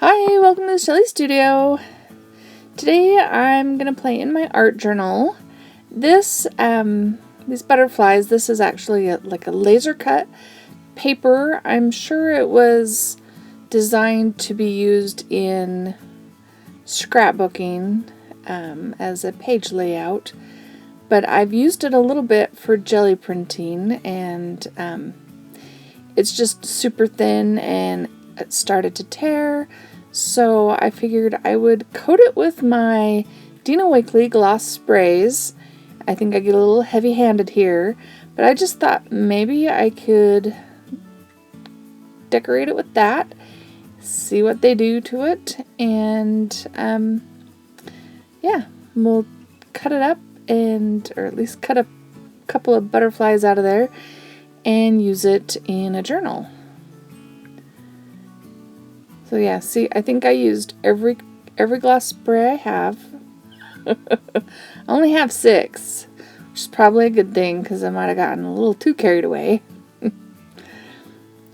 Hi, welcome to the Shelly Studio. Today I'm going to play in my art journal. These butterflies, this is actually like a laser cut paper. I'm sure it was designed to be used in scrapbooking as a page layout, but I've used it a little bit for jelly printing, and it's just super thin and it started to tear. So I figured I would coat it with my Dina Wakley gloss sprays. I think I get a little heavy-handed here, but I just thought maybe I could decorate it with that, see what they do to it, and yeah, we'll cut it up or at least cut a couple of butterflies out of there and use it in a journal. So yeah, see, I think I used every gloss spray I have. I only have 6, which is probably a good thing because I might have gotten a little too carried away.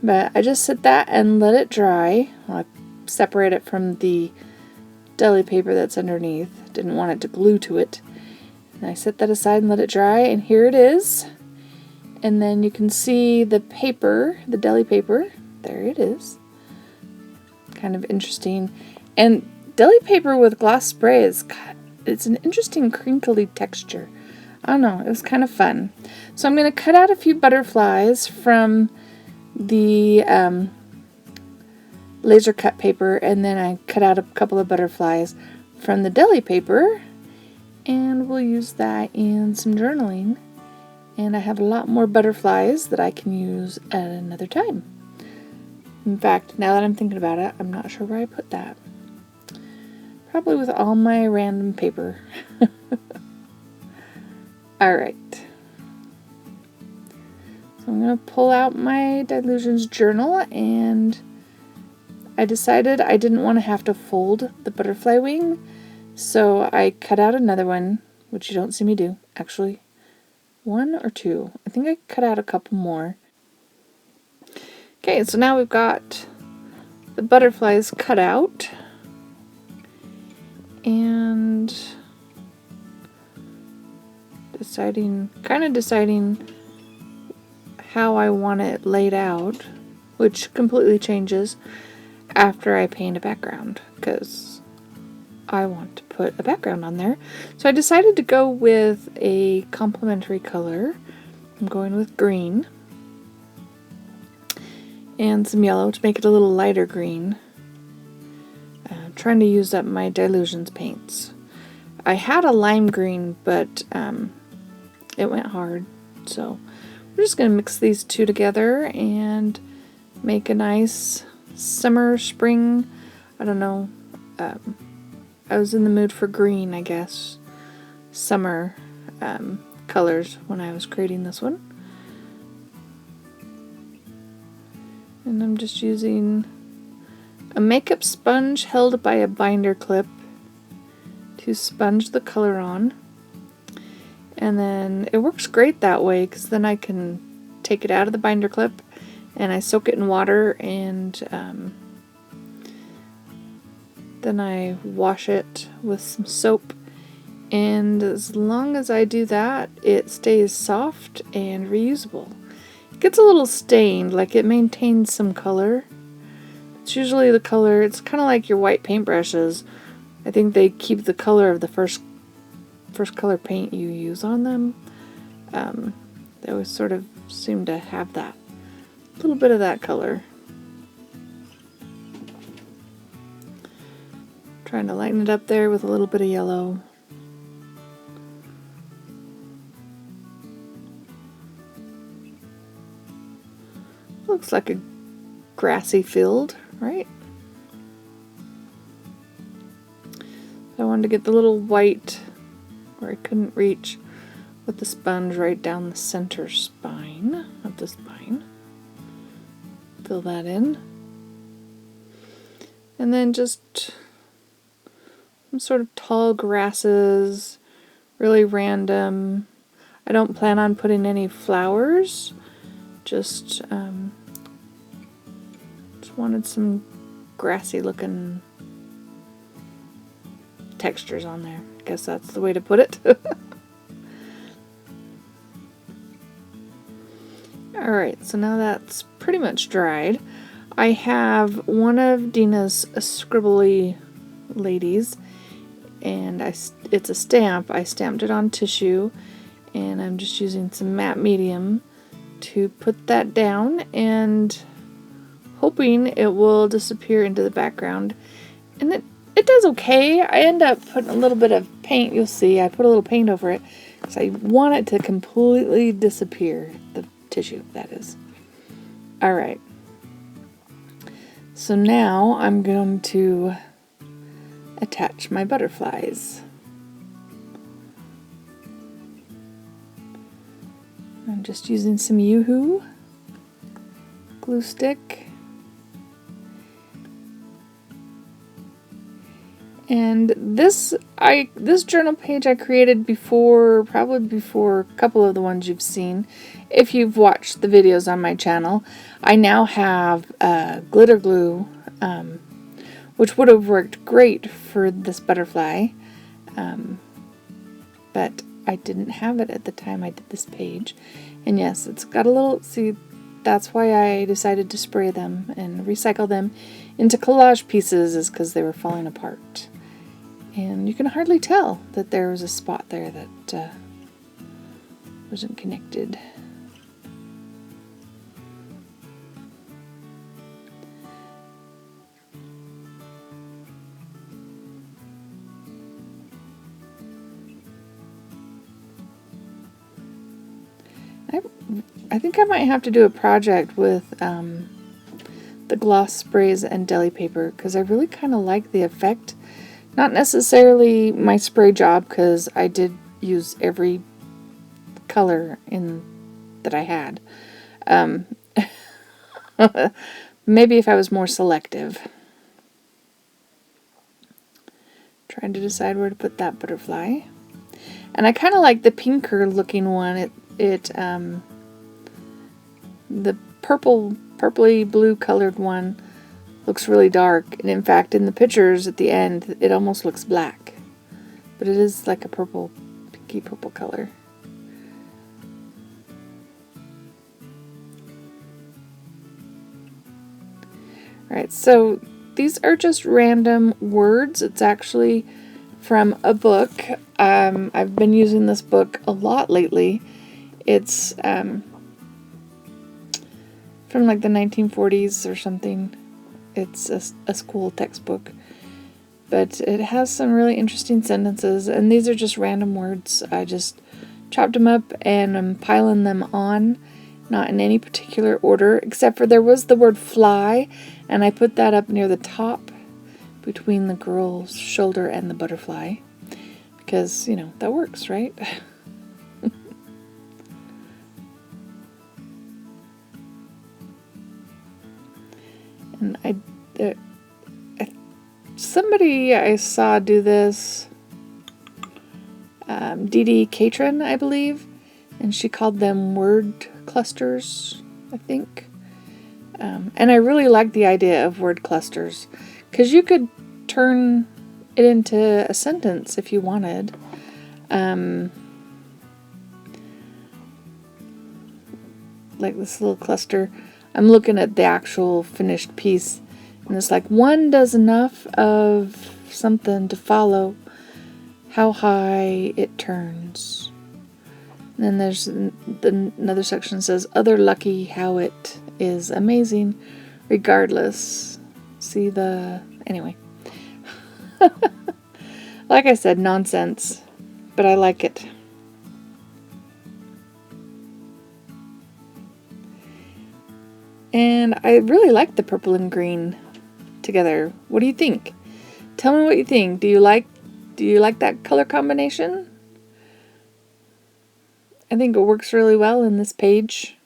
But I just set that and let it dry. Well, I separate it from the deli paper that's underneath. Didn't want it to glue to it. And I set that aside and let it dry, and here it is. And then you can see the paper, the deli paper. There it is. Kind of interesting. And deli paper with gloss spray it's an interesting crinkly texture. I don't know, it was kind of fun. So I'm going to cut out a few butterflies from the laser cut paper, and then I cut out a couple of butterflies from the deli paper, and we'll use that in some journaling. And I have a lot more butterflies that I can use at another time. In fact, now that I'm thinking about it, I'm not sure where I put that. Probably with all my random paper. Alright. So I'm going to pull out my Dilutions journal, and I decided I didn't want to have to fold the butterfly wing, so I cut out another one, which you don't see me do. Actually, 1 or 2. I think I cut out a couple more. Okay, so now we've got the butterflies cut out, and deciding how I want it laid out, which completely changes after I paint a background, because I want to put a background on there. So I decided to go with a complementary color. I'm going with green and some yellow to make it a little lighter green. Trying to use up my Dilutions paints. I had a lime green, but it went hard, so we're just going to mix these two together and make a nice summer, spring, I don't know, I was in the mood for green, I guess, summer colors when I was creating this one. And I'm just using a makeup sponge held by a binder clip to sponge the color on. And then it works great that way, because then I can take it out of the binder clip and I soak it in water, and then I wash it with some soap. And as long as I do that, it stays soft and reusable. Gets a little stained, like it maintains some color. It's usually the color, it's kind of like your white paintbrushes. I think they keep the color of the first color paint you use on them. They always sort of seem to have that, a little bit of that color. Trying to lighten it up there with a little bit of yellow. Looks like a grassy field, right? I wanted to get the little white where I couldn't reach with the sponge right down the center spine of the spine. Fill that in. And then just some sort of tall grasses, really random. I don't plan on putting any flowers, just wanted some grassy looking textures on there. I guess that's the way to put it. Alright, so now that's pretty much dried. I have one of Dina's scribbly ladies, and it's a stamp. I stamped it on tissue, and I'm just using some matte medium to put that down and hoping it will disappear into the background. And it does okay. I end up putting a little bit of paint. You'll see I put a little paint over it because I want it to completely disappear. The tissue, that is. Alright. So now I'm going to attach my butterflies. I'm just using some Yoo-Hoo glue stick. And this journal page I created probably before a couple of the ones you've seen. If you've watched the videos on my channel, I now have glitter glue, which would have worked great for this butterfly, but I didn't have it at the time I did this page. And yes, it's got a little, see, that's why I decided to spray them and recycle them into collage pieces, is because they were falling apart. And you can hardly tell that there was a spot there that wasn't connected. I think I might have to do a project with the gloss sprays and deli paper, because I really kind of like the effect. Not necessarily my spray job, because I did use every color that I had. Maybe if I was more selective. Trying to decide where to put that butterfly. And I kind of like the pinker looking one. The purpley blue colored one looks really dark, and in fact in the pictures at the end it almost looks black, but it is like a pinky purple color. Alright, so these are just random words. It's actually from a book. I've been using this book a lot lately. It's from like the 1940s or something. It's a school textbook, but it has some really interesting sentences, and these are just random words. I just chopped them up and I'm piling them on, not in any particular order, except for there was the word fly, and I put that up near the top between the girl's shoulder and the butterfly, because, you know, that works, right? And somebody I saw do this, Dee Dee Catron, I believe, and she called them word clusters, I think. And I really like the idea of word clusters, because you could turn it into a sentence if you wanted. Like this little cluster. I'm looking at the actual finished piece, and it's like, one does enough of something to follow how high it turns. And then there's another section that says, other lucky how it is amazing regardless. See anyway. Like I said, nonsense, but I like it. And I really like the purple and green together. What do you think? Tell me what you think. Do you like that color combination? I think it works really well in this page.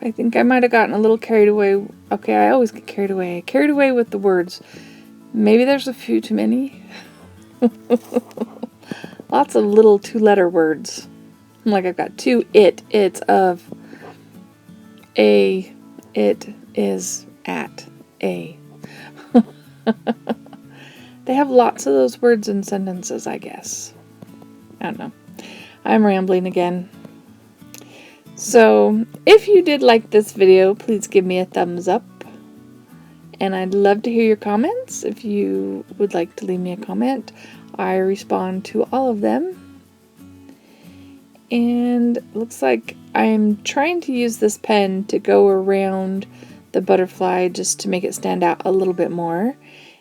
I think I might have gotten a little carried away. Okay, I always get carried away. Carried away with the words. Maybe there's a few too many. Lots of little two-letter words. Like I've got two it's of a, it is at a. They have lots of those words in sentences, I guess. I don't know. I'm rambling again. So, if you did like this video, please give me a thumbs up. And I'd love to hear your comments. If you would like to leave me a comment, I respond to all of them. And it looks like I'm trying to use this pen to go around the butterfly just to make it stand out a little bit more.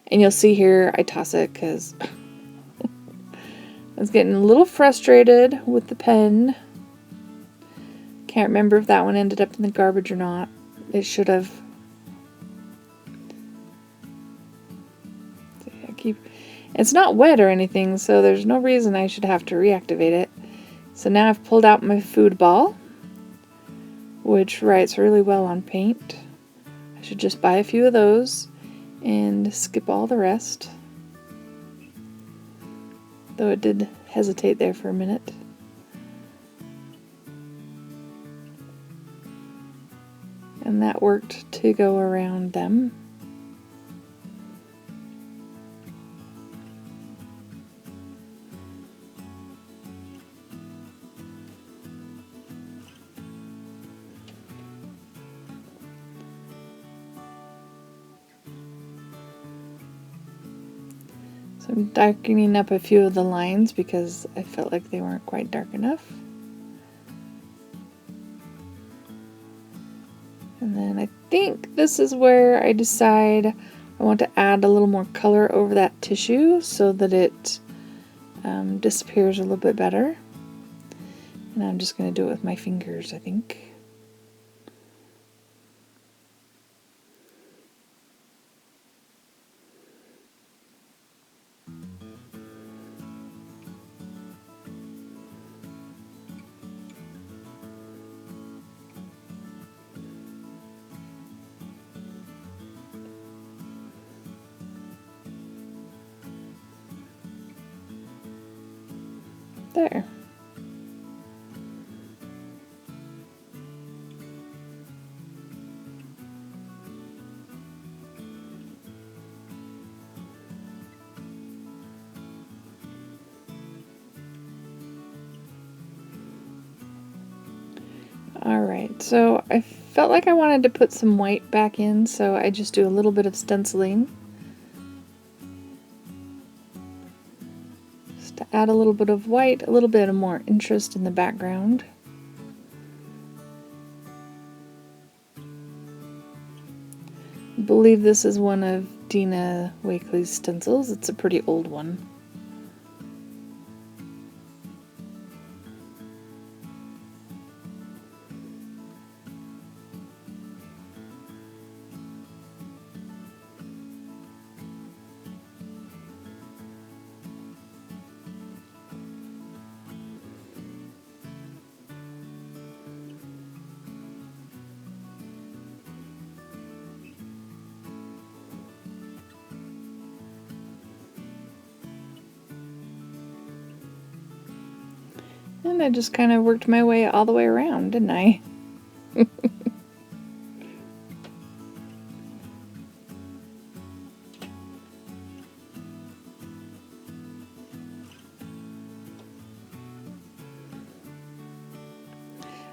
And you'll see here I toss it because I was getting a little frustrated with the pen. Can't remember if that one ended up in the garbage or not. It should have. It's not wet or anything, so there's no reason I should have to reactivate it. So now I've pulled out my food ball, which writes really well on paint. I should just buy a few of those and skip all the rest. Though it did hesitate there for a minute. And that worked to go around them. So I'm darkening up a few of the lines because I felt like they weren't quite dark enough. And then I think this is where I decide I want to add a little more color over that tissue so that it disappears a little bit better. And I'm just going to do it with my fingers, I think. There. Alright, so I felt like I wanted to put some white back in, so I just do a little bit of stenciling. Just to add a little bit of white, a little bit of more interest in the background. I believe this is one of Dina Wakley's stencils. It's a pretty old one. And I just kind of worked my way all the way around, didn't I?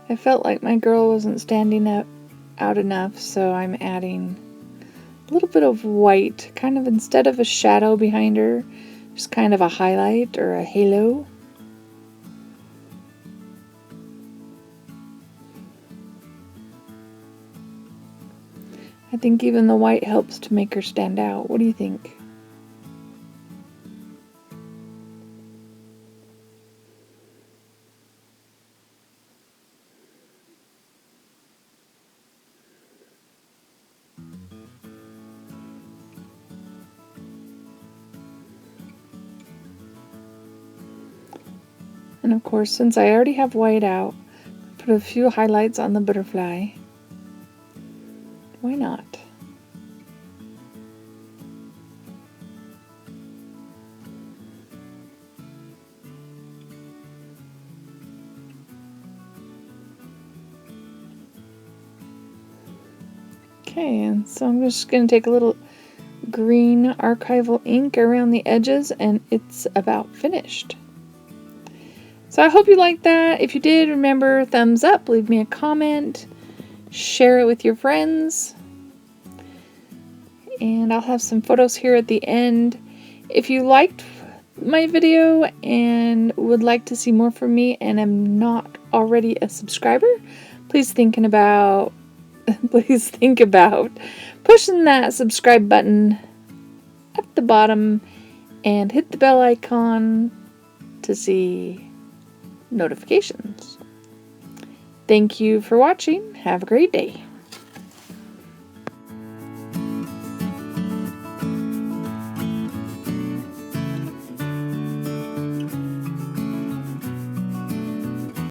I felt like my girl wasn't standing out enough, so I'm adding a little bit of white, kind of instead of a shadow behind her, just kind of a highlight or a halo. I think even the white helps to make her stand out. What do you think? And of course, since I already have white out, put a few highlights on the butterfly. Why not? Okay, and so I'm just going to take a little green archival ink around the edges, and it's about finished. So I hope you liked that. If you did, remember, thumbs up, leave me a comment, share it with your friends, and I'll have some photos here at the end. If you liked my video and would like to see more from me and am not already a subscriber, please think about pushing that subscribe button at the bottom and hit the bell icon to see notifications. Thank you for watching. Have a great day.